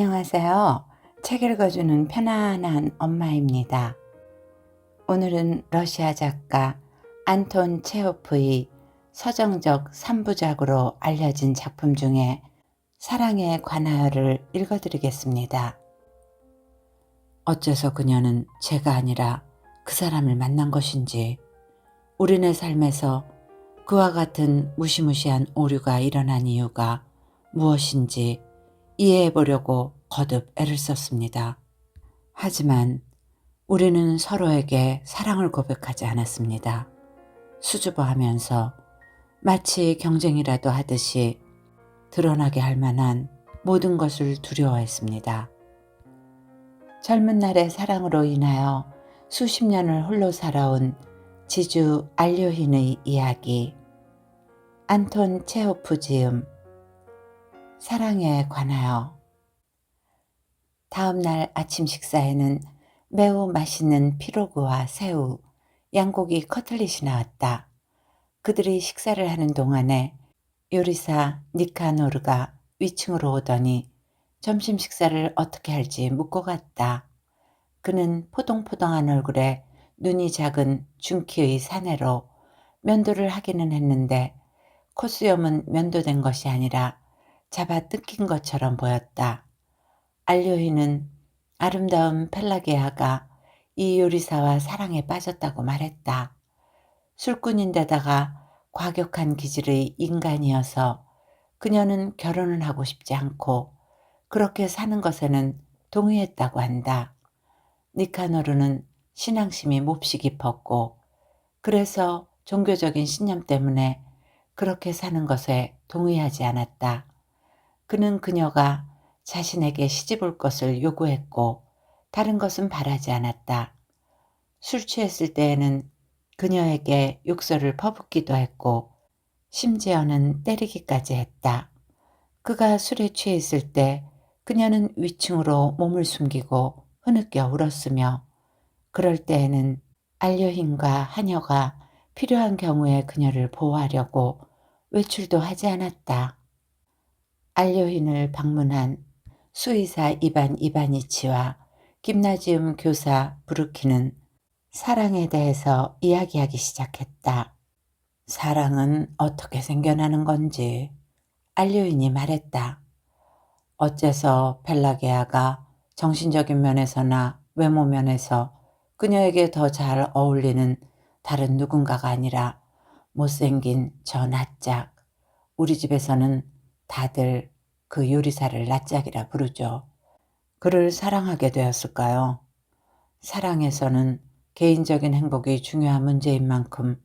안녕하세요. 책 읽어주는 편안한 엄마입니다. 오늘은 러시아 작가 안톤 체호프의 서정적 3부작으로 알려진 작품 중에 사랑에 관하여를 읽어드리겠습니다. 어째서 그녀는 제가 아니라 그 사람을 만난 것인지, 우리네 삶에서 그와 같은 무시무시한 오류가 일어난 이유가 무엇인지 이해해 보려고 거듭 애를 썼습니다. 하지만 우리는 서로에게 사랑을 고백하지 않았습니다. 수줍어하면서 마치 경쟁이라도 하듯이 드러나게 할 만한 모든 것을 두려워했습니다. 젊은 날의 사랑으로 인하여 수십 년을 홀로 살아온 지주 알료힌의 이야기, 안톤 체호프 지음, 사랑에 관하여. 다음 날 아침 식사에는 매우 맛있는 피로그와 새우, 양고기 커틀릿이 나왔다. 그들이 식사를 하는 동안에 요리사 니카노르가 위층으로 오더니 점심 식사를 어떻게 할지 묻고 갔다. 그는 포동포동한 얼굴에 눈이 작은 중키의 사내로 면도를 하기는 했는데 콧수염은 면도된 것이 아니라 잡아 뜯긴 것처럼 보였다. 알료히는 아름다운 펠라게아가 이 요리사와 사랑에 빠졌다고 말했다. 술꾼인데다가 과격한 기질의 인간이어서 그녀는 결혼은 하고 싶지 않고 그렇게 사는 것에는 동의했다고 한다. 니카노르는 신앙심이 몹시 깊었고 그래서 종교적인 신념 때문에 그렇게 사는 것에 동의하지 않았다. 그는 그녀가 자신에게 시집올 것을 요구했고 다른 것은 바라지 않았다. 술 취했을 때에는 그녀에게 욕설을 퍼붓기도 했고 심지어는 때리기까지 했다. 그가 술에 취해 있을 때 그녀는 위층으로 몸을 숨기고 흐느껴 울었으며 그럴 때에는 알료힌과 하녀가 필요한 경우에 그녀를 보호하려고 외출도 하지 않았다. 알료힌을 방문한 수의사 이반 이바니치와 김나지움 교사 브루키는 사랑에 대해서 이야기하기 시작했다. 사랑은 어떻게 생겨나는 건지 알료힌이 말했다. 어째서 펠라게아가 정신적인 면에서나 외모 면에서 그녀에게 더 잘 어울리는 다른 누군가가 아니라 못생긴 저 낯짝, 우리 집에서는 다들 그 요리사를 낯짝이라 부르죠. 그를 사랑하게 되었을까요? 사랑에서는 개인적인 행복이 중요한 문제인 만큼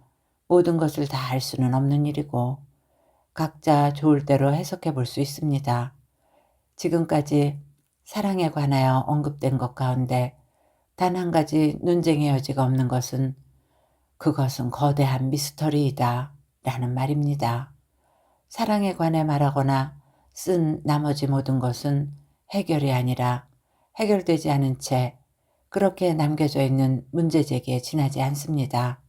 모든 것을 다 알 수는 없는 일이고 각자 좋을 대로 해석해 볼 수 있습니다. 지금까지 사랑에 관하여 언급된 것 가운데 단 한 가지 논쟁의 여지가 없는 것은 그것은 거대한 미스터리이다 라는 말입니다. 사랑에 관해 말하거나 쓴 나머지 모든 것은 해결이 아니라 해결되지 않은 채 그렇게 남겨져 있는 문제제기에 지나지 않습니다.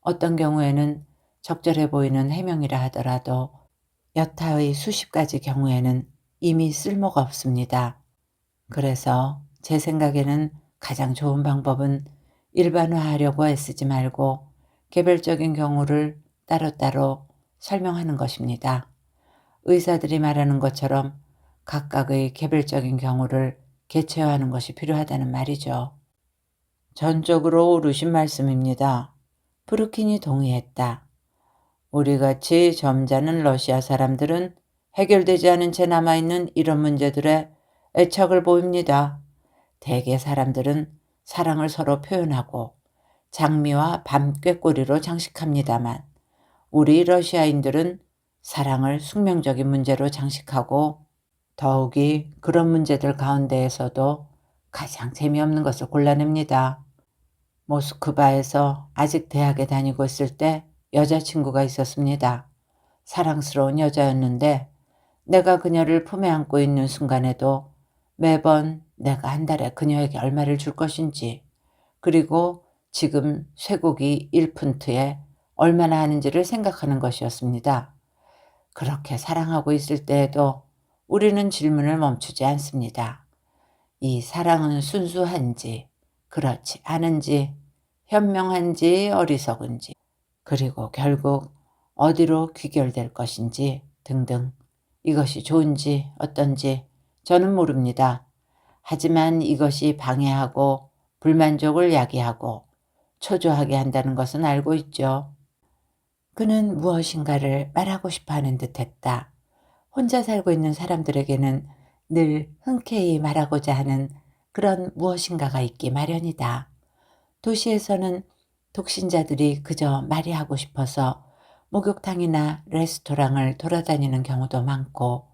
어떤 경우에는 적절해 보이는 해명이라 하더라도 여타의 수십 가지 경우에는 이미 쓸모가 없습니다. 그래서 제 생각에는 가장 좋은 방법은 일반화하려고 애쓰지 말고 개별적인 경우를 따로따로 설명하는 것입니다. 의사들이 말하는 것처럼 각각의 개별적인 경우를 개체화하는 것이 필요하다는 말이죠. 전적으로 옳으신 말씀입니다. 브루킨이 동의했다. 우리같이 점잖은 러시아 사람들은 해결되지 않은 채 남아있는 이런 문제들에 애착을 보입니다. 대개 사람들은 사랑을 서로 표현하고 장미와 밤 꾀꼬리로 장식합니다만 우리 러시아인들은 사랑을 숙명적인 문제로 장식하고 더욱이 그런 문제들 가운데에서도 가장 재미없는 것을 골라냅니다. 모스크바에서 아직 대학에 다니고 있을 때 여자친구가 있었습니다. 사랑스러운 여자였는데 내가 그녀를 품에 안고 있는 순간에도 매번 내가 한 달에 그녀에게 얼마를 줄 것인지 그리고 지금 쇠고기 1푼트에 얼마나 하는지를 생각하는 것이었습니다. 그렇게 사랑하고 있을 때에도 우리는 질문을 멈추지 않습니다. 이 사랑은 순수한지, 그렇지 않은지, 현명한지 어리석은지, 그리고 결국 어디로 귀결될 것인지 등등 이것이 좋은지 어떤지 저는 모릅니다. 하지만 이것이 방해하고 불만족을 야기하고 초조하게 한다는 것은 알고 있죠. 그는 무엇인가를 말하고 싶어 하는 듯했다. 혼자 살고 있는 사람들에게는 늘 흔쾌히 말하고자 하는 그런 무엇인가가 있기 마련이다. 도시에서는 독신자들이 그저 말이 하고 싶어서 목욕탕이나 레스토랑을 돌아다니는 경우도 많고,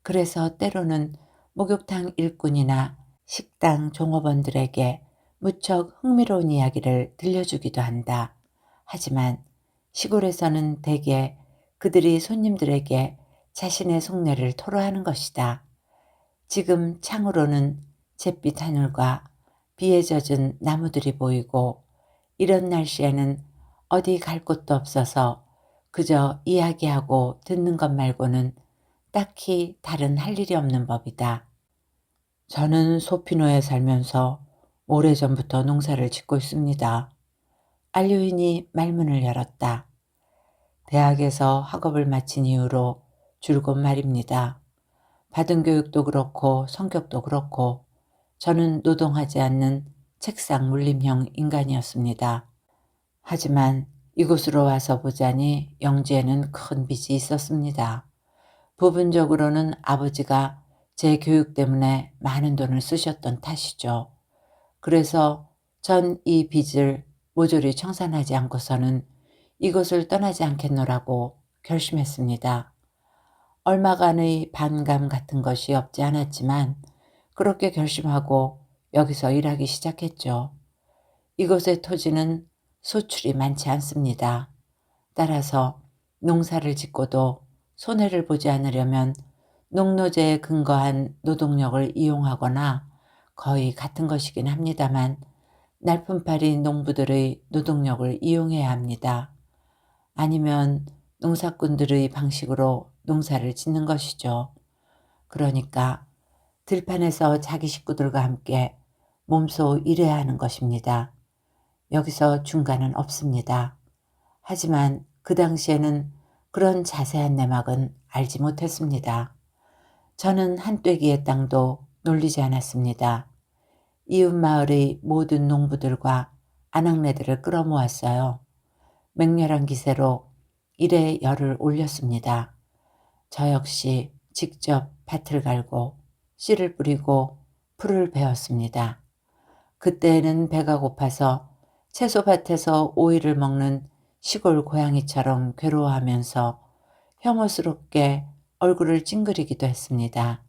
그래서 때로는 목욕탕 일꾼이나 식당 종업원들에게 무척 흥미로운 이야기를 들려주기도 한다. 하지만 시골에서는 대개 그들이 손님들에게 자신의 속내를 토로하는 것이다. 지금 창으로는 잿빛 하늘과 비에 젖은 나무들이 보이고, 이런 날씨에는 어디 갈 곳도 없어서 그저 이야기하고 듣는 것 말고는 딱히 다른 할 일이 없는 법이다. 저는 소피노에 살면서 오래전부터 농사를 짓고 있습니다. 안류인이 말문을 열었다. 대학에서 학업을 마친 이후로 줄곧 말입니다. 받은 교육도 그렇고 성격도 그렇고 저는 노동하지 않는 책상 물림형 인간이었습니다. 하지만 이곳으로 와서 보자니 영지에는 큰 빚이 있었습니다. 부분적으로는 아버지가 제 교육 때문에 많은 돈을 쓰셨던 탓이죠. 그래서 전 이 빚을 모조리 청산하지 않고서는 이곳을 떠나지 않겠노라고 결심했습니다. 얼마간의 반감 같은 것이 없지 않았지만 그렇게 결심하고 여기서 일하기 시작했죠. 이곳의 토지는 소출이 많지 않습니다. 따라서 농사를 짓고도 손해를 보지 않으려면 농노제에 근거한 노동력을 이용하거나 거의 같은 것이긴 합니다만 날품팔이 농부들의 노동력을 이용해야 합니다. 아니면 농사꾼들의 방식으로 농사를 짓는 것이죠. 그러니까 들판에서 자기 식구들과 함께 몸소 일해야 하는 것입니다. 여기서 중간은 없습니다. 하지만 그 당시에는 그런 자세한 내막은 알지 못했습니다. 저는 한 떼기의 땅도 놀리지 않았습니다. 이웃 마을의 모든 농부들과 아낙네들을 끌어모았어요. 맹렬한 기세로 일에 열을 올렸습니다. 저 역시 직접 밭을 갈고 씨를 뿌리고 풀을 베었습니다. 그때는 배가 고파서 채소밭에서 오이를 먹는 시골 고양이처럼 괴로워하면서 혐오스럽게 얼굴을 찡그리기도 했습니다.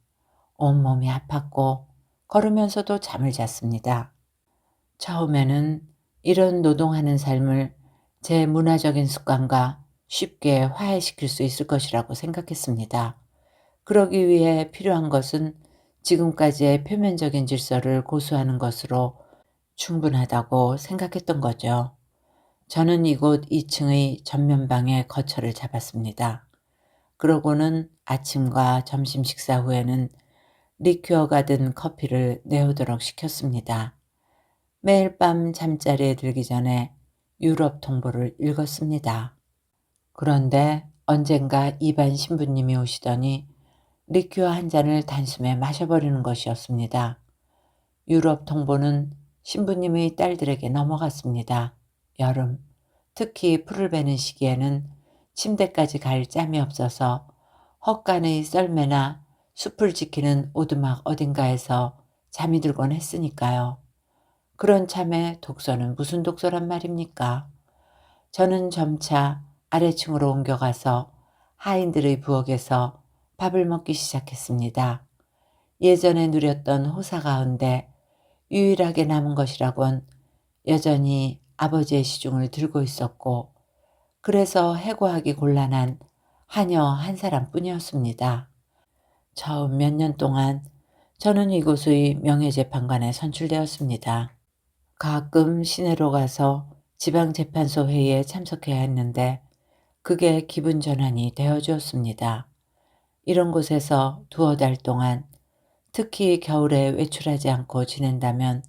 온몸이 아팠고 걸으면서도 잠을 잤습니다. 처음에는 이런 노동하는 삶을 제 문화적인 습관과 쉽게 화해시킬 수 있을 것이라고 생각했습니다. 그러기 위해 필요한 것은 지금까지의 표면적인 질서를 고수하는 것으로 충분하다고 생각했던 거죠. 저는 이곳 2층의 전면방에 거처를 잡았습니다. 그러고는 아침과 점심 식사 후에는 리큐어가 든 커피를 내오도록 시켰습니다. 매일 밤 잠자리에 들기 전에 유럽 통보를 읽었습니다. 그런데 언젠가 이반 신부님이 오시더니 리큐어 한 잔을 단숨에 마셔버리는 것이었습니다. 유럽 통보는 신부님의 딸들에게 넘어갔습니다. 여름, 특히 풀을 베는 시기에는 침대까지 갈 짬이 없어서 헛간의 썰매나 숲을 지키는 오두막 어딘가에서 잠이 들곤 했으니까요. 그런 참에 독서는 무슨 독서란 말입니까? 저는 점차 아래층으로 옮겨가서 하인들의 부엌에서 밥을 먹기 시작했습니다. 예전에 누렸던 호사 가운데 유일하게 남은 것이라곤 여전히 아버지의 시중을 들고 있었고, 그래서 해고하기 곤란한 하녀 한 사람뿐이었습니다. 처음 몇 년 동안 저는 이곳의 명예재판관에 선출되었습니다. 가끔 시내로 가서 지방재판소 회의에 참석해야 했는데 그게 기분 전환이 되어 주었습니다. 이런 곳에서 두어 달 동안 특히 겨울에 외출하지 않고 지낸다면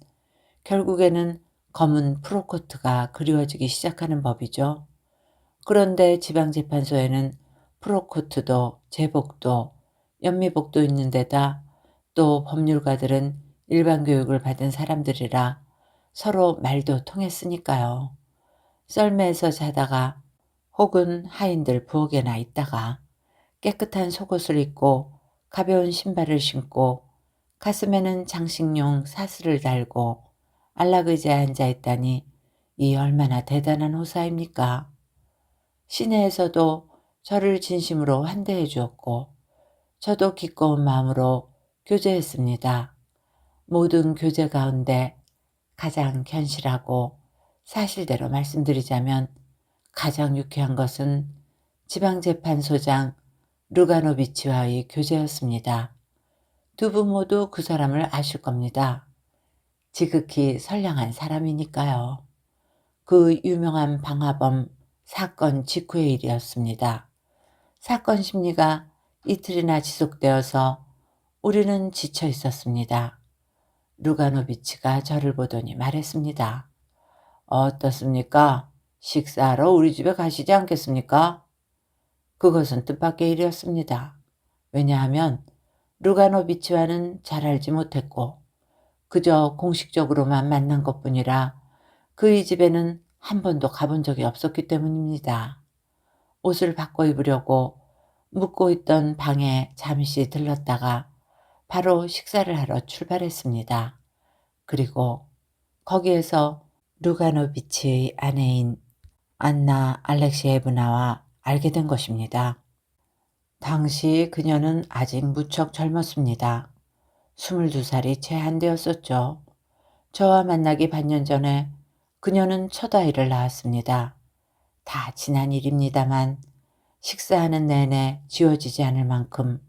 결국에는 검은 프로코트가 그리워지기 시작하는 법이죠. 그런데 지방재판소에는 프로코트도 제복도 연미복도 있는 데다 또 법률가들은 일반 교육을 받은 사람들이라 서로 말도 통했으니까요. 썰매에서 자다가 혹은 하인들 부엌에나 있다가 깨끗한 속옷을 입고 가벼운 신발을 신고 가슴에는 장식용 사슬을 달고 안락의자에 앉아 있다니 이 얼마나 대단한 호사입니까? 시내에서도 저를 진심으로 환대해 주었고 저도 기꺼운 마음으로 교제했습니다. 모든 교제 가운데 가장 견실하고 사실대로 말씀드리자면 가장 유쾌한 것은 지방재판소장 루가노비치와의 교제였습니다. 두 분 모두 그 사람을 아실 겁니다. 지극히 선량한 사람이니까요. 그 유명한 방화범 사건 직후의 일이었습니다. 사건 심리가 이틀이나 지속되어서 우리는 지쳐 있었습니다. 루가노비치가 저를 보더니 말했습니다. 어떻습니까? 식사하러 우리 집에 가시지 않겠습니까? 그것은 뜻밖의 일이었습니다. 왜냐하면 루가노비치와는 잘 알지 못했고 그저 공식적으로만 만난 것뿐이라 그의 집에는 한 번도 가본 적이 없었기 때문입니다. 옷을 바꿔 입으려고 묵고 있던 방에 잠시 들렀다가 바로 식사를 하러 출발했습니다. 그리고 거기에서 루가노비치의 아내인 안나 알렉시에브나와 알게 된 것입니다. 당시 그녀는 아직 무척 젊었습니다. 22살이 채 안 되었었죠. 저와 만나기 반년 전에 그녀는 첫 아이를 낳았습니다. 다 지난 일입니다만 식사하는 내내 지워지지 않을 만큼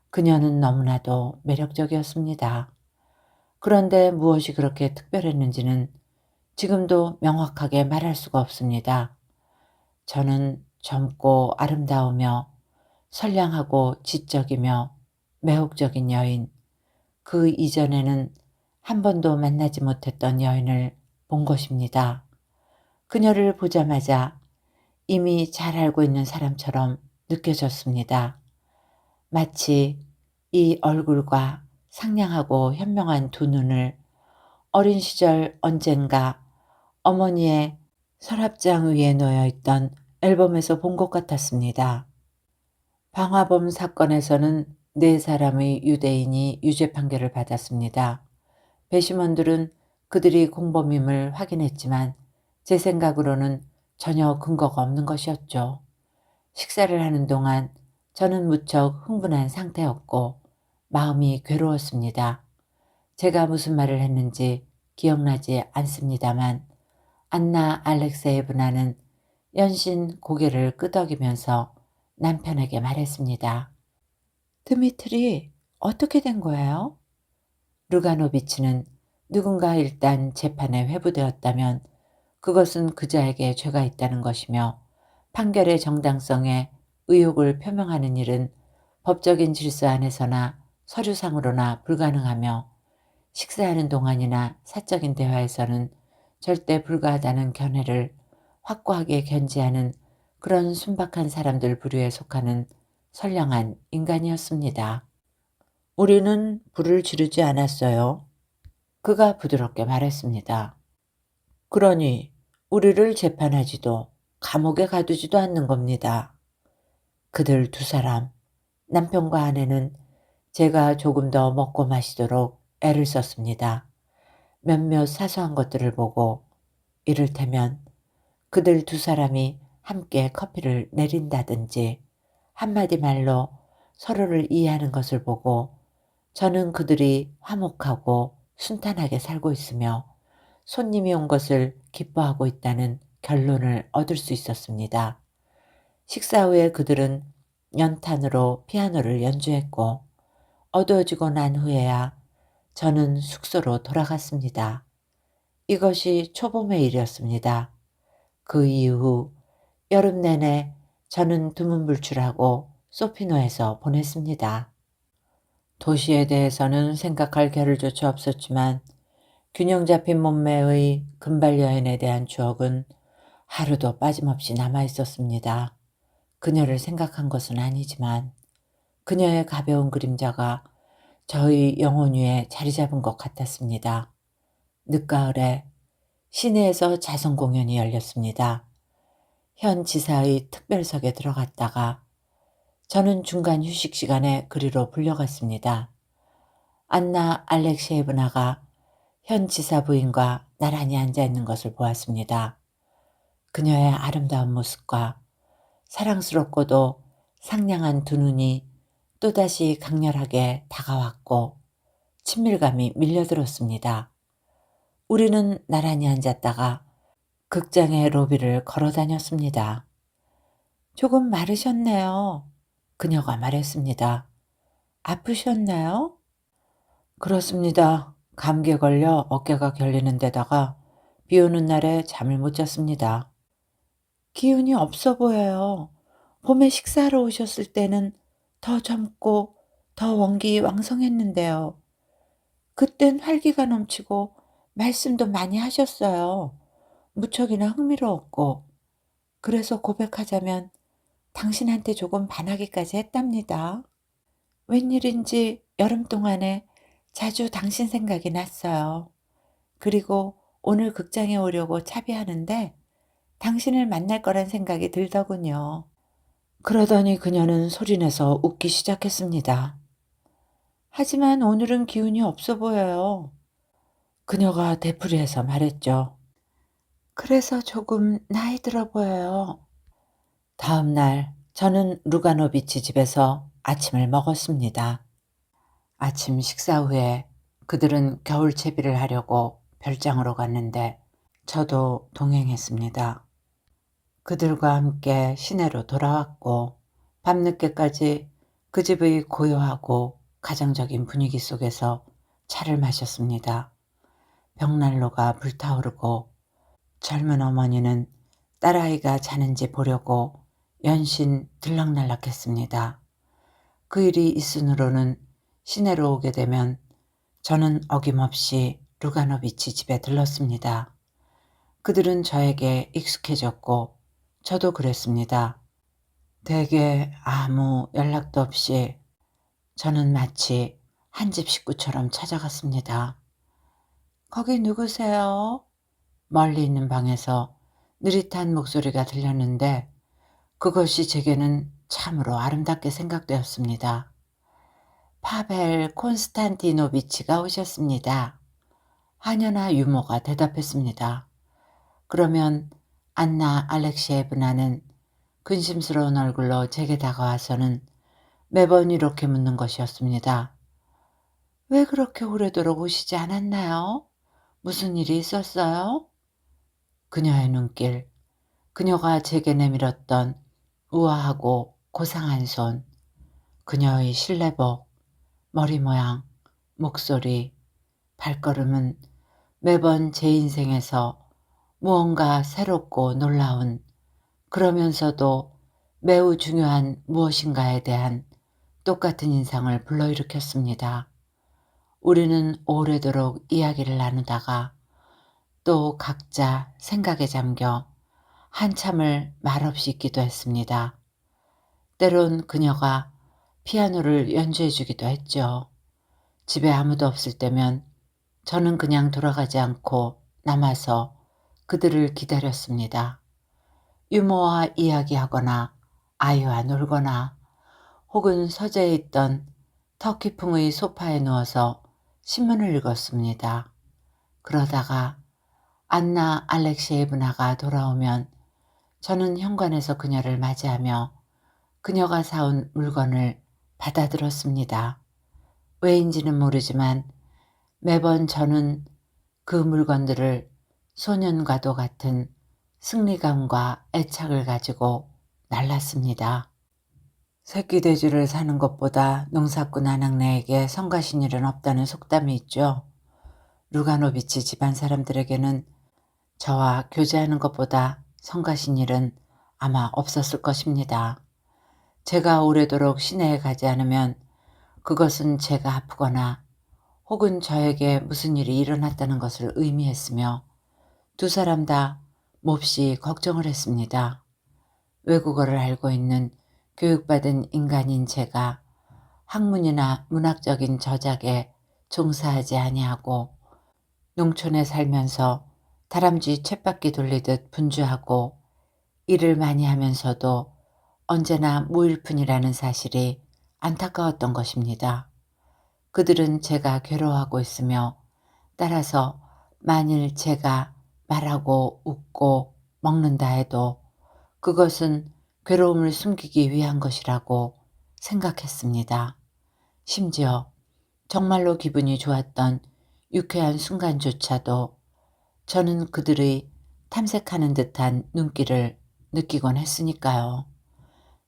그녀는 너무나도 매력적이었습니다. 그런데 무엇이 그렇게 특별했는지는 지금도 명확하게 말할 수가 없습니다. 저는 젊고 아름다우며 선량하고 지적이며 매혹적인 여인, 그 이전에는 한 번도 만나지 못했던 여인을 본 것입니다. 그녀를 보자마자 이미 잘 알고 있는 사람처럼 느껴졌습니다. 마치 이 얼굴과 상냥하고 현명한 두 눈을 어린 시절 언젠가 어머니의 서랍장 위에 놓여 있던 앨범에서 본 것 같았습니다. 방화범 사건에서는 4사람의 유대인이 유죄 판결을 받았습니다. 배심원들은 그들이 공범임을 확인했지만 제 생각으로는 전혀 근거가 없는 것이었죠. 식사를 하는 동안 저는 무척 흥분한 상태였고 마음이 괴로웠습니다. 제가 무슨 말을 했는지 기억나지 않습니다만 안나 알렉세예브나는 연신 고개를 끄덕이면서 남편에게 말했습니다. 드미트리, 어떻게 된 거예요? 루가노비치는 누군가 일단 재판에 회부되었다면 그것은 그자에게 죄가 있다는 것이며 판결의 정당성에 의혹을 표명하는 일은 법적인 질서 안에서나 서류상으로나 불가능하며 식사하는 동안이나 사적인 대화에서는 절대 불가하다는 견해를 확고하게 견지하는 그런 순박한 사람들 부류에 속하는 선량한 인간이었습니다. 우리는 불을 지르지 않았어요. 그가 부드럽게 말했습니다. 그러니 우리를 재판하지도 감옥에 가두지도 않는 겁니다. 그들 두 사람, 남편과 아내는 제가 조금 더 먹고 마시도록 애를 썼습니다. 몇몇 사소한 것들을 보고 이를테면 그들 두 사람이 함께 커피를 내린다든지 한마디 말로 서로를 이해하는 것을 보고 저는 그들이 화목하고 순탄하게 살고 있으며 손님이 온 것을 기뻐하고 있다는 결론을 얻을 수 있었습니다. 식사 후에 그들은 연탄으로 피아노를 연주했고 어두워지고 난 후에야 저는 숙소로 돌아갔습니다. 이것이 초봄의 일이었습니다. 그 이후 여름 내내 저는 두문불출하고 소피노에서 보냈습니다. 도시에 대해서는 생각할 겨를조차 없었지만 균형 잡힌 몸매의 금발 여인에 대한 추억은 하루도 빠짐없이 남아 있었습니다. 그녀를 생각한 것은 아니지만 그녀의 가벼운 그림자가 저의 영혼 위에 자리 잡은 것 같았습니다. 늦가을에 시내에서 자선 공연이 열렸습니다. 현 지사의 특별석에 들어갔다가 저는 중간 휴식 시간에 그리로 불려갔습니다. 안나 알렉시에브나가 현 지사 부인과 나란히 앉아 있는 것을 보았습니다. 그녀의 아름다운 모습과 사랑스럽고도 상냥한 두 눈이 또다시 강렬하게 다가왔고 친밀감이 밀려들었습니다. 우리는 나란히 앉았다가 극장의 로비를 걸어 다녔습니다. 조금 마르셨네요. 그녀가 말했습니다. 아프셨나요? 그렇습니다. 감기에 걸려 어깨가 결리는 데다가 비 오는 날에 잠을 못 잤습니다. 기운이 없어 보여요. 봄에 식사하러 오셨을 때는 더 젊고 더 원기 왕성했는데요. 그땐 활기가 넘치고 말씀도 많이 하셨어요. 무척이나 흥미로웠고 그래서 고백하자면 당신한테 조금 반하기까지 했답니다. 웬일인지 여름 동안에 자주 당신 생각이 났어요. 그리고 오늘 극장에 오려고 차비하는데 당신을 만날 거란 생각이 들더군요. 그러더니 그녀는 소리내서 웃기 시작했습니다. 하지만 오늘은 기운이 없어 보여요. 그녀가 되풀이해서 말했죠. 그래서 조금 나이 들어 보여요. 다음 날 저는 루가노비치 집에서 아침을 먹었습니다. 아침 식사 후에 그들은 겨울 채비를 하려고 별장으로 갔는데 저도 동행했습니다. 그들과 함께 시내로 돌아왔고 밤늦게까지 그 집의 고요하고 가정적인 분위기 속에서 차를 마셨습니다. 벽난로가 불타오르고 젊은 어머니는 딸아이가 자는지 보려고 연신 들락날락했습니다. 그 일이 있으므로는 시내로 오게 되면 저는 어김없이 루가노비치 집에 들렀습니다. 그들은 저에게 익숙해졌고 저도 그랬습니다. 대개 아무 연락도 없이 저는 마치 한 집 식구처럼 찾아갔습니다. 거기 누구세요? 멀리 있는 방에서 느릿한 목소리가 들렸는데 그것이 제게는 참으로 아름답게 생각되었습니다. 파벨 콘스탄티노비치가 오셨습니다. 하녀나 유모가 대답했습니다. 그러면 안나 알렉시에브나는 근심스러운 얼굴로 제게 다가와서는 매번 이렇게 묻는 것이었습니다. 왜 그렇게 오래도록 오시지 않았나요? 무슨 일이 있었어요? 그녀의 눈길, 그녀가 제게 내밀었던 우아하고 고상한 손, 그녀의 실내복, 머리 모양, 목소리, 발걸음은 매번 제 인생에서 무언가 새롭고 놀라운 그러면서도 매우 중요한 무엇인가에 대한 똑같은 인상을 불러일으켰습니다. 우리는 오래도록 이야기를 나누다가 또 각자 생각에 잠겨 한참을 말없이 있기도 했습니다. 때론 그녀가 피아노를 연주해 주기도 했죠. 집에 아무도 없을 때면 저는 그냥 돌아가지 않고 남아서 그들을 기다렸습니다. 유모와 이야기하거나 아이와 놀거나 혹은 서재에 있던 터키풍의 소파에 누워서 신문을 읽었습니다. 그러다가 안나 알렉시에브나가 돌아오면 저는 현관에서 그녀를 맞이하며 그녀가 사온 물건을 받아들었습니다. 왜인지는 모르지만 매번 저는 그 물건들을 소년과도 같은 승리감과 애착을 가지고 날랐습니다. 새끼 돼지를 사는 것보다 농사꾼 아낙네에게 성가신 일은 없다는 속담이 있죠. 루가노비치 집안 사람들에게는 저와 교제하는 것보다 성가신 일은 아마 없었을 것입니다. 제가 오래도록 시내에 가지 않으면 그것은 제가 아프거나 혹은 저에게 무슨 일이 일어났다는 것을 의미했으며 두 사람 다 몹시 걱정을 했습니다. 외국어를 알고 있는 교육받은 인간인 제가 학문이나 문학적인 저작에 종사하지 아니하고 농촌에 살면서 다람쥐 쳇바퀴 돌리듯 분주하고 일을 많이 하면서도 언제나 무일푼이라는 사실이 안타까웠던 것입니다. 그들은 제가 괴로워하고 있으며 따라서 만일 제가 말하고 웃고 먹는다 해도 그것은 괴로움을 숨기기 위한 것이라고 생각했습니다. 심지어 정말로 기분이 좋았던 유쾌한 순간조차도 저는 그들의 탐색하는 듯한 눈길을 느끼곤 했으니까요.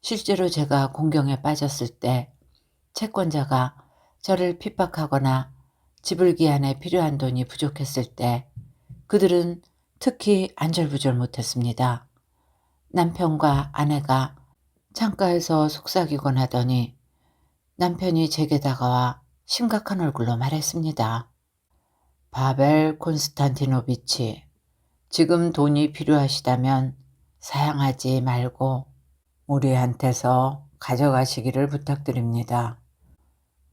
실제로 제가 공경에 빠졌을 때 채권자가 저를 핍박하거나 지불기한에 필요한 돈이 부족했을 때 그들은 특히 안절부절 못했습니다. 남편과 아내가 창가에서 속삭이곤 하더니 남편이 제게 다가와 심각한 얼굴로 말했습니다. 바벨 콘스탄티노비치, 지금 돈이 필요하시다면 사양하지 말고 우리한테서 가져가시기를 부탁드립니다.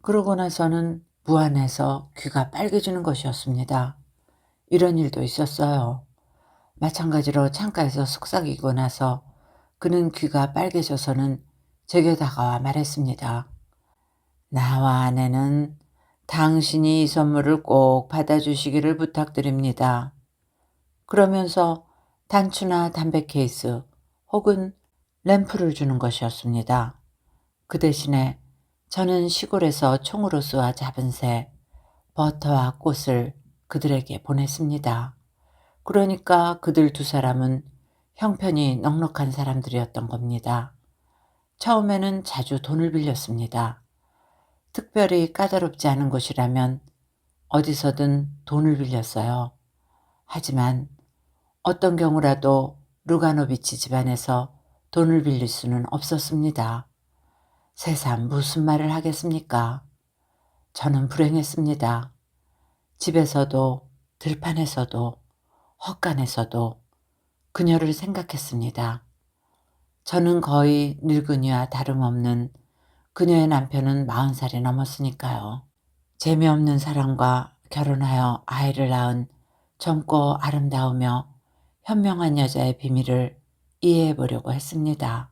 그러고 나서는 무안해서 귀가 빨개지는 것이었습니다. 이런 일도 있었어요. 마찬가지로 창가에서 속삭이고 나서 그는 귀가 빨개져서는 제게 다가와 말했습니다. 나와 아내는 당신이 이 선물을 꼭 받아주시기를 부탁드립니다. 그러면서 단추나 담배 케이스 혹은 램프를 주는 것이었습니다. 그 대신에 저는 시골에서 총으로 쏘아 잡은 새, 버터와 꽃을 그들에게 보냈습니다. 그러니까 그들 두 사람은 형편이 넉넉한 사람들이었던 겁니다. 처음에는 자주 돈을 빌렸습니다. 특별히 까다롭지 않은 곳이라면 어디서든 돈을 빌렸어요. 하지만 어떤 경우라도 루가노비치 집안에서 돈을 빌릴 수는 없었습니다. 세상 무슨 말을 하겠습니까? 저는 불행했습니다. 집에서도 들판에서도 헛간에서도 그녀를 생각했습니다. 저는 거의 늙은이와 다름없는 그녀의 남편은 40살이 넘었으니까요. 재미없는 사람과 결혼하여 아이를 낳은 젊고 아름다우며 현명한 여자의 비밀을 이해해 보려고 했습니다.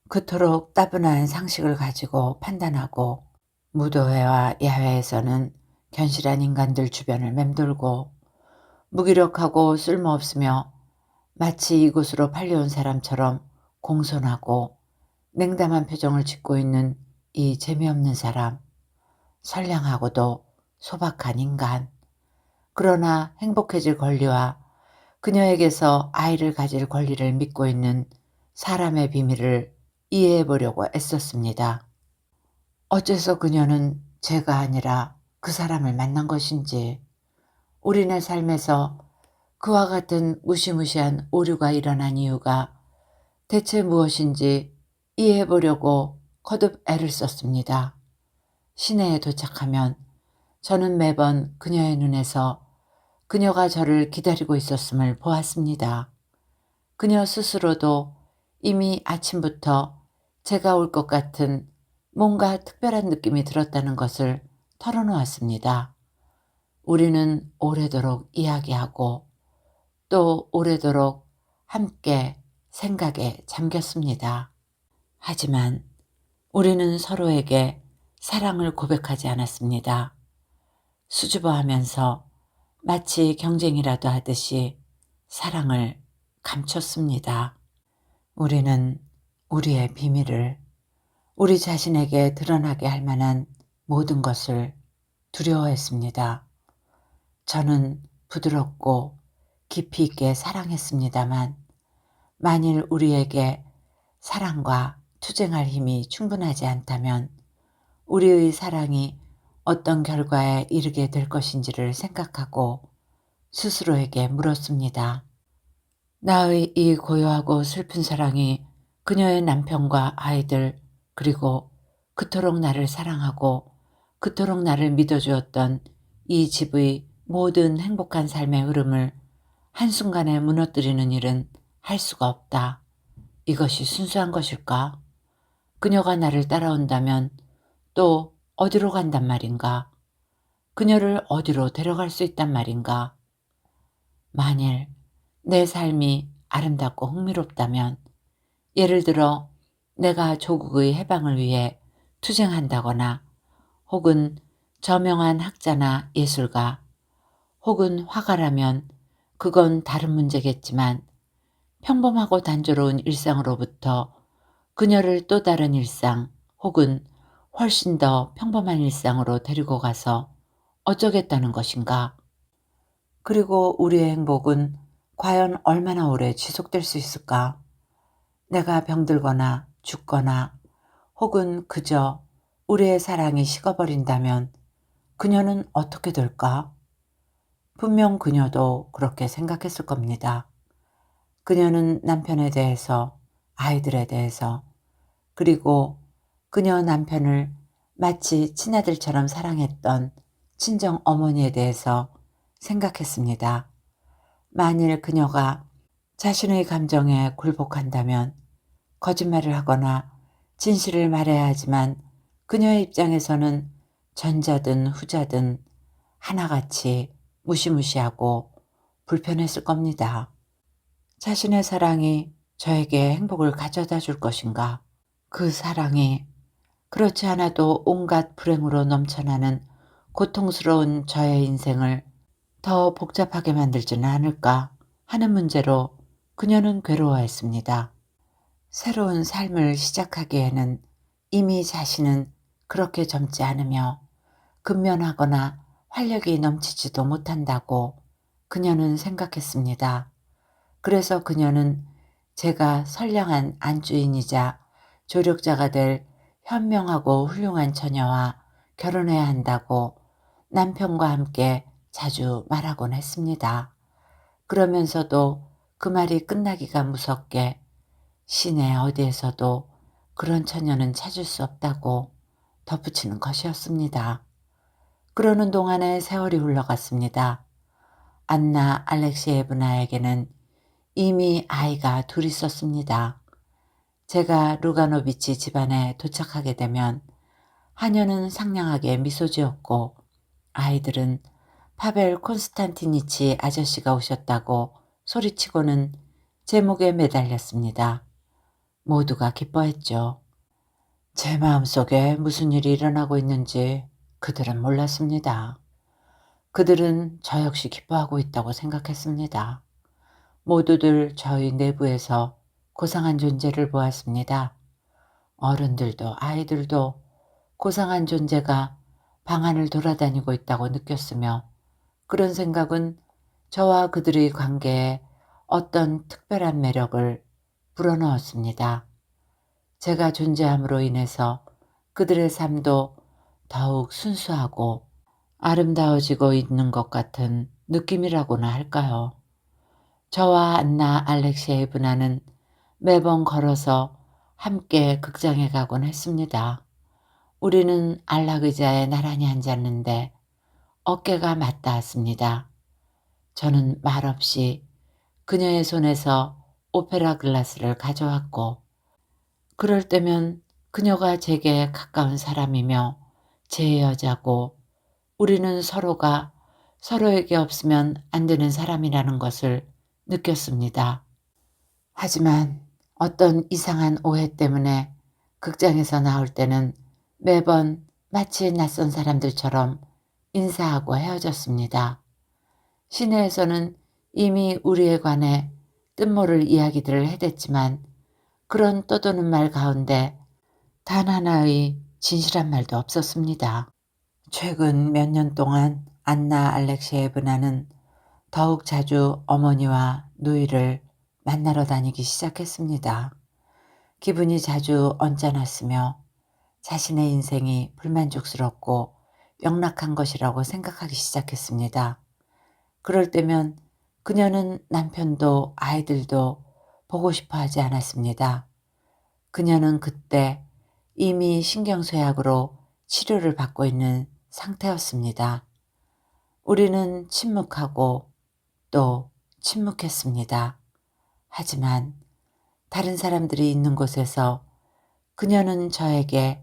그토록 따분한 상식을 가지고 판단하고 무도회와 야외에서는 견실한 인간들 주변을 맴돌고 무기력하고 쓸모없으며 마치 이곳으로 팔려온 사람처럼 공손하고 냉담한 표정을 짓고 있는 이 재미없는 사람, 선량하고도 소박한 인간, 그러나 행복해질 권리와 그녀에게서 아이를 가질 권리를 믿고 있는 사람의 비밀을 이해해 보려고 애썼습니다. 어째서 그녀는 제가 아니라 그 사람을 만난 것인지, 우리네 삶에서 그와 같은 무시무시한 오류가 일어난 이유가 대체 무엇인지 이해해 보려고 거듭 애를 썼습니다. 시내에 도착하면 저는 매번 그녀의 눈에서 그녀가 저를 기다리고 있었음을 보았습니다. 그녀 스스로도 이미 아침부터 제가 올 것 같은 뭔가 특별한 느낌이 들었다는 것을 털어놓았습니다. 우리는 오래도록 이야기하고 또 오래도록 함께 생각에 잠겼습니다. 하지만 우리는 서로에게 사랑을 고백하지 않았습니다. 수줍어하면서 마치 경쟁이라도 하듯이 사랑을 감췄습니다. 우리는 우리의 비밀을 우리 자신에게 드러나게 할 만한 모든 것을 두려워했습니다. 저는 부드럽고 깊이 있게 사랑했습니다만 만일 우리에게 사랑과 투쟁할 힘이 충분하지 않다면 우리의 사랑이 어떤 결과에 이르게 될 것인지를 생각하고 스스로에게 물었습니다. 나의 이 고요하고 슬픈 사랑이 그녀의 남편과 아이들 그리고 그토록 나를 사랑하고 그토록 나를 믿어주었던 이 집의 모든 행복한 삶의 흐름을 한순간에 무너뜨리는 일은 할 수가 없다. 이것이 순수한 것일까? 그녀가 나를 따라온다면 또 어디로 간단 말인가? 그녀를 어디로 데려갈 수 있단 말인가? 만일 내 삶이 아름답고 흥미롭다면, 예를 들어 내가 조국의 해방을 위해 투쟁한다거나, 혹은 저명한 학자나 예술가, 혹은 화가라면 그건 다른 문제겠지만, 평범하고 단조로운 일상으로부터 그녀를 또 다른 일상, 혹은 훨씬 더 평범한 일상으로 데리고 가서 어쩌겠다는 것인가? 그리고 우리의 행복은 과연 얼마나 오래 지속될 수 있을까? 내가 병들거나 죽거나 혹은 그저 우리의 사랑이 식어버린다면 그녀는 어떻게 될까? 분명 그녀도 그렇게 생각했을 겁니다. 그녀는 남편에 대해서, 아이들에 대해서, 그리고 그녀 남편을 마치 친아들처럼 사랑했던 친정 어머니에 대해서 생각했습니다. 만일 그녀가 자신의 감정에 굴복한다면, 거짓말을 하거나 진실을 말해야 하지만 그녀의 입장에서는 전자든 후자든 하나같이 무시무시하고 불편했을 겁니다. 자신의 사랑이 저에게 행복을 가져다 줄 것인가? 그 사랑이 그렇지 않아도 온갖 불행으로 넘쳐나는 고통스러운 저의 인생을 더 복잡하게 만들지는 않을까 하는 문제로 그녀는 괴로워했습니다. 새로운 삶을 시작하기에는 이미 자신은 그렇게 젊지 않으며 근면하거나 활력이 넘치지도 못한다고 그녀는 생각했습니다. 그래서 그녀는 제가 선량한 안주인이자 조력자가 될 현명하고 훌륭한 처녀와 결혼해야 한다고 남편과 함께 자주 말하곤 했습니다. 그러면서도 그 말이 끝나기가 무섭게 시내 어디에서도 그런 처녀는 찾을 수 없다고 덧붙이는 것이었습니다. 그러는 동안에 세월이 흘러갔습니다. 안나 알렉시에브나에게는 이미 아이가 둘 있었습니다. 제가 루가노비치 집안에 도착하게 되면 하녀는 상냥하게 미소 지었고, 아이들은 파벨 콘스탄티니치 아저씨가 오셨다고 소리치고는 제 목에 매달렸습니다. 모두가 기뻐했죠. 제 마음속에 무슨 일이 일어나고 있는지 그들은 몰랐습니다. 그들은 저 역시 기뻐하고 있다고 생각했습니다. 모두들 저희 내부에서 고상한 존재를 보았습니다. 어른들도 아이들도 고상한 존재가 방 안을 돌아다니고 있다고 느꼈으며, 그런 생각은 저와 그들의 관계에 어떤 특별한 매력을 불어넣었습니다. 제가 존재함으로 인해서 그들의 삶도 더욱 순수하고 아름다워지고 있는 것 같은 느낌이라고나 할까요? 저와 안나 알렉시에브나는 매번 걸어서 함께 극장에 가곤 했습니다. 우리는 안락 의자에 나란히 앉았는데 어깨가 맞닿았습니다. 저는 말없이 그녀의 손에서 오페라 글라스를 가져왔고, 그럴 때면 그녀가 제게 가까운 사람이며 제 여자고, 우리는 서로가 서로에게 없으면 안 되는 사람이라는 것을 느꼈습니다. 하지만 어떤 이상한 오해 때문에 극장에서 나올 때는 매번 마치 낯선 사람들처럼 인사하고 헤어졌습니다. 시내에서는 이미 우리에 관해 뜻모를 이야기들을 해댔지만, 그런 떠도는 말 가운데 단 하나의 진실한 말도 없었습니다. 최근 몇 년 동안 안나 알렉시에브나는 더욱 자주 어머니와 누이를 만나러 다니기 시작했습니다. 기분이 자주 언짢았으며 자신의 인생이 불만족스럽고 영락한 것이라고 생각하기 시작했습니다. 그럴 때면 그녀는 남편도 아이들도 보고 싶어 하지 않았습니다. 그녀는 그때 이미 신경쇠약으로 치료를 받고 있는 상태였습니다. 우리는 침묵하고 또 침묵했습니다. 하지만 다른 사람들이 있는 곳에서 그녀는 저에게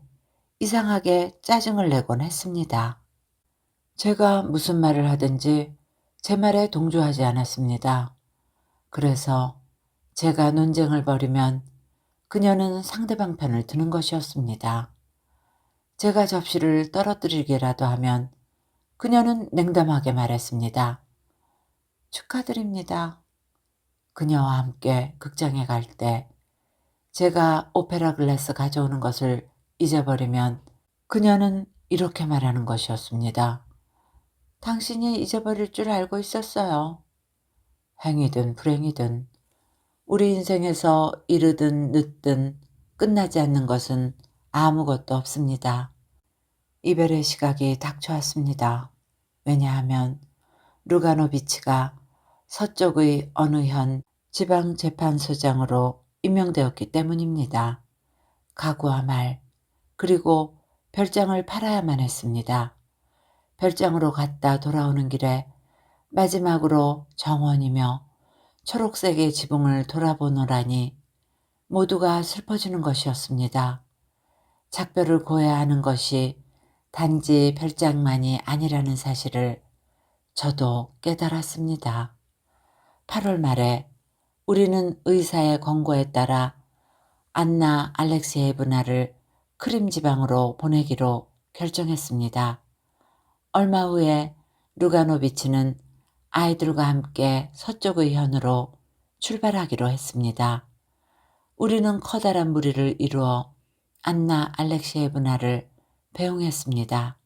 이상하게 짜증을 내곤 했습니다. 제가 무슨 말을 하든지 제 말에 동조하지 않았습니다. 그래서 제가 논쟁을 벌이면 그녀는 상대방 편을 드는 것이었습니다. 제가 접시를 떨어뜨리기라도 하면 그녀는 냉담하게 말했습니다. 축하드립니다. 그녀와 함께 극장에 갈 때 제가 오페라 글라스 가져오는 것을 잊어버리면 그녀는 이렇게 말하는 것이었습니다. 당신이 잊어버릴 줄 알고 있었어요. 행이든 불행이든 우리 인생에서 이르든 늦든 끝나지 않는 것은 아무것도 없습니다. 이별의 시각이 닥쳐왔습니다. 왜냐하면 루가노비치가 서쪽의 어느 현 지방재판소장으로 임명되었기 때문입니다. 가구와 말, 그리고 별장을 팔아야만 했습니다. 별장으로 갔다 돌아오는 길에 마지막으로 정원이며 초록색의 지붕을 돌아보노라니 모두가 슬퍼지는 것이었습니다. 작별을 고해야 하는 것이 단지 별장만이 아니라는 사실을 저도 깨달았습니다. 8월 말에 우리는 의사의 권고에 따라 안나 알렉시에브나를 크림 지방으로 보내기로 결정했습니다. 얼마 후에 루가노비치는 아이들과 함께 서쪽의 현으로 출발하기로 했습니다. 우리는 커다란 무리를 이루어 안나 알렉시에브나를 배웅했습니다.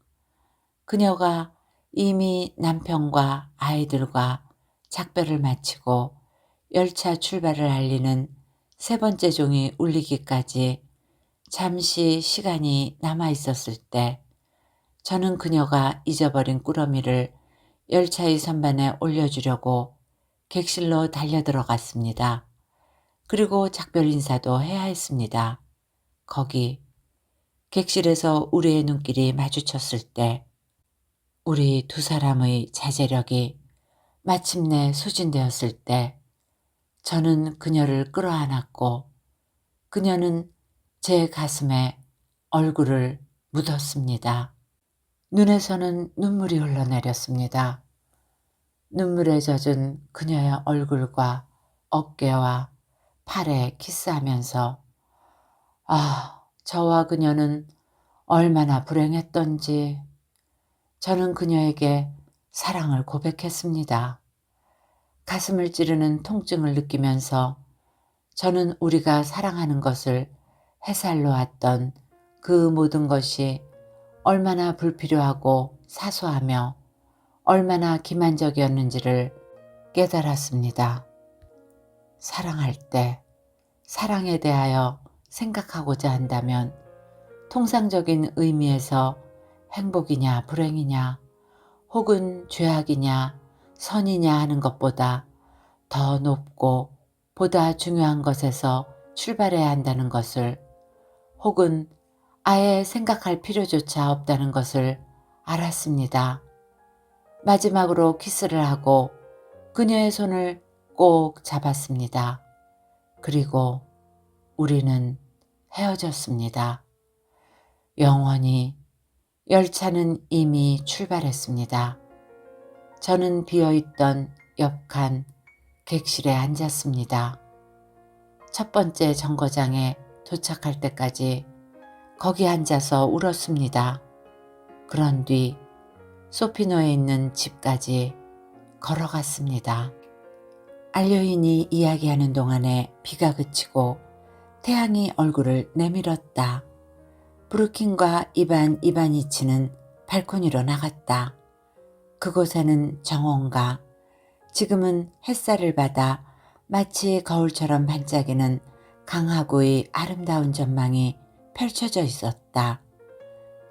그녀가 이미 남편과 아이들과 작별을 마치고 열차 출발을 알리는 세 번째 종이 울리기까지 잠시 시간이 남아 있었을 때 저는 그녀가 잊어버린 꾸러미를 열차의 선반에 올려주려고 객실로 달려들어갔습니다. 그리고 작별 인사도 해야 했습니다. 거기 객실에서 우리의 눈길이 마주쳤을 때 우리 두 사람의 자제력이 마침내 소진되었을 때 저는 그녀를 끌어안았고 그녀는 제 가슴에 얼굴을 묻었습니다. 눈에서는 눈물이 흘러내렸습니다. 눈물에 젖은 그녀의 얼굴과 어깨와 팔에 키스하면서 저와 그녀는 얼마나 불행했던지 저는 그녀에게 사랑을 고백했습니다. 가슴을 찌르는 통증을 느끼면서 저는 우리가 사랑하는 것을 해살로왔던 그 모든 것이 얼마나 불필요하고 사소하며 얼마나 기만적이었는지를 깨달았습니다. 사랑할 때 사랑에 대하여 생각하고자 한다면 통상적인 의미에서 행복이냐 불행이냐 혹은 죄악이냐 선이냐 하는 것보다 더 높고 보다 중요한 것에서 출발해야 한다는 것을 혹은 아예 생각할 필요조차 없다는 것을 알았습니다. 마지막으로 키스를 하고 그녀의 손을 꼭 잡았습니다. 그리고 우리는 헤어졌습니다. 영원히 열차는 이미 출발했습니다. 저는 비어있던 옆칸 객실에 앉았습니다. 첫 번째 정거장에 도착할 때까지 거기 앉아서 울었습니다. 그런 뒤 소피노에 있는 집까지 걸어갔습니다. 알료인이 이야기하는 동안에 비가 그치고 태양이 얼굴을 내밀었다. 브루킨과 이반 이바니치는 발코니로 나갔다. 그곳에는 정원과 지금은 햇살을 받아 마치 거울처럼 반짝이는 강하구의 아름다운 전망이 펼쳐져 있었다.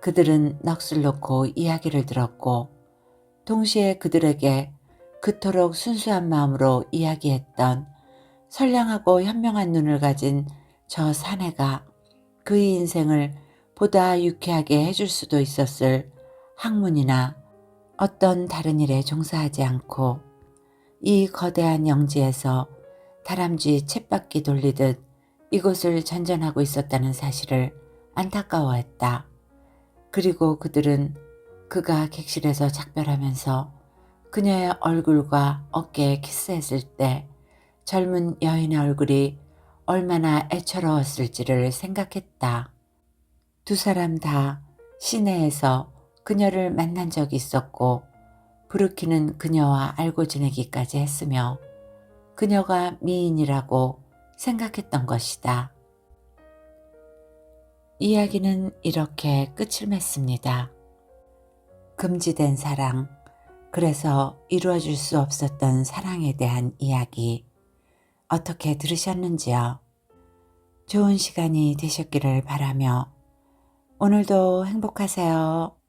그들은 넋을 놓고 이야기를 들었고 동시에 그들에게 그토록 순수한 마음으로 이야기했던 선량하고 현명한 눈을 가진 저 사내가 그의 인생을 보다 유쾌하게 해줄 수도 있었을 학문이나 어떤 다른 일에 종사하지 않고 이 거대한 영지에서 다람쥐 쳇바퀴 돌리듯 이곳을 전전하고 있었다는 사실을 안타까워했다. 그리고 그들은 그가 객실에서 작별하면서 그녀의 얼굴과 어깨에 키스했을 때 젊은 여인의 얼굴이 얼마나 애처로웠을지를 생각했다. 두 사람 다 시내에서 그녀를 만난 적이 있었고 브루키는 그녀와 알고 지내기까지 했으며 그녀가 미인이라고 생각했던 것이다. 이야기는 이렇게 끝을 맺습니다. 금지된 사랑, 그래서 이루어질 수 없었던 사랑에 대한 이야기 어떻게 들으셨는지요? 좋은 시간이 되셨기를 바라며 오늘도 행복하세요.